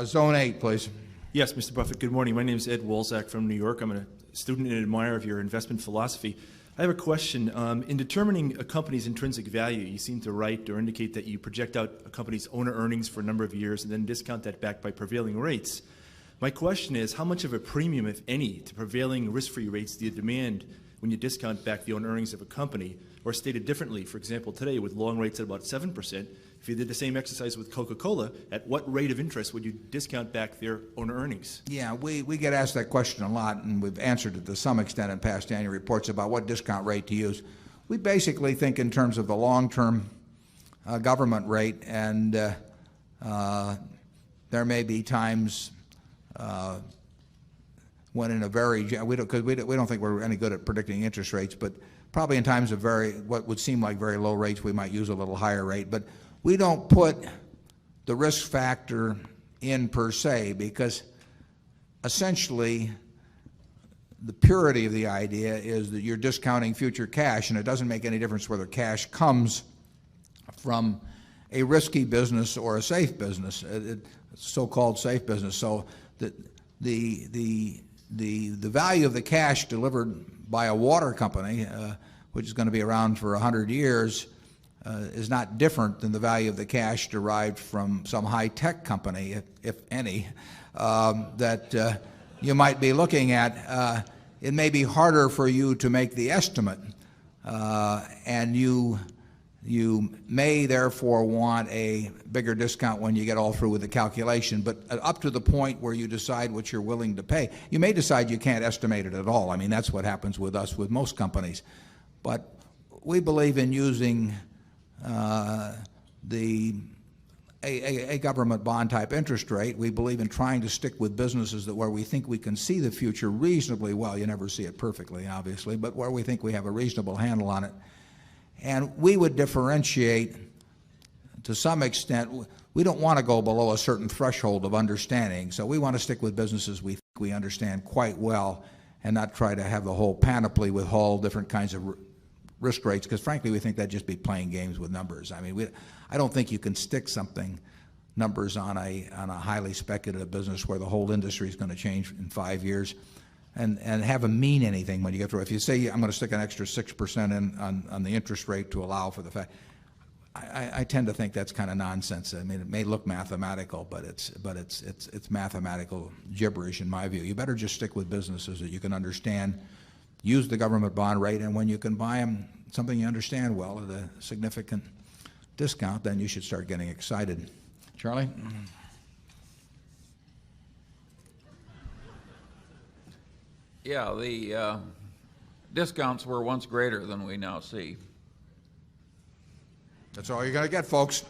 Zone 8, please. Yes, Mr. Buffett, good morning. My name is Ed Wolzak from New York. I'm a student and admirer of your investment philosophy. I have a question. In determining a company's intrinsic value, you seem to write or indicate that you project out a company's owner earnings for a number of years and then discount that back by prevailing rates. My question is, how much of a premium, if any, to prevailing risk-free rates do you demand when you discount back the owner earnings of a company? Or stated differently, for example, today with long rates at about 7%, if you did the same exercise with Coca-Cola, at what rate of interest would you discount back their owner earnings? Yeah, we get asked that question a lot, and we've answered it to some extent in past annual reports about what discount rate to use. We basically think in terms of the long-term government rate, and there may be times when in a very, we don't think we're any good at predicting interest rates, but probably in times of what would seem like very low rates, we might use a little higher rate. But we don't put the risk factor in per se, because essentially the purity of the idea is that you're discounting future cash, and it doesn't make any difference whether cash comes from a risky business or a safe business, so-called safe business. So the value of the cash delivered by a water company, which is going to be around for 100 years, is not different than the value of the cash derived from some high-tech company, if any, that you might be looking at. It may be harder for you to make the estimate, and you may therefore want a bigger discount when you get all through with the calculation. But up to the point where you decide what you're willing to pay, you may decide you can't estimate it at all. I mean, that's what happens with us, with most companies. But we believe in using a government bond type interest rate. We believe in trying to stick with businesses where we think we can see the future reasonably well. You never see it perfectly, obviously, but where we think we have a reasonable handle on it. And we would differentiate to some extent. We don't want to go below a certain threshold of understanding, so we want to stick with businesses we think we understand quite well and not try to have the whole panoply with all different kinds of risk rates, because frankly we think that'd just be playing games with numbers. I mean, I don't think you can stick numbers on a highly speculative business where the whole industry is going to change in 5 years and have them mean anything when you get through. If you say I'm going to stick an extra 6% in on the interest rate to allow for the fact, I tend to think that's kind of nonsense. I mean, it may look mathematical, but it's mathematical gibberish in my view. You better just stick with businesses that you can understand, use the government bond rate, and when you can buy them something you understand well at a significant discount, then you should start getting excited. Charlie? Yeah, the discounts were once greater than we now see. That's all you're going to get, folks.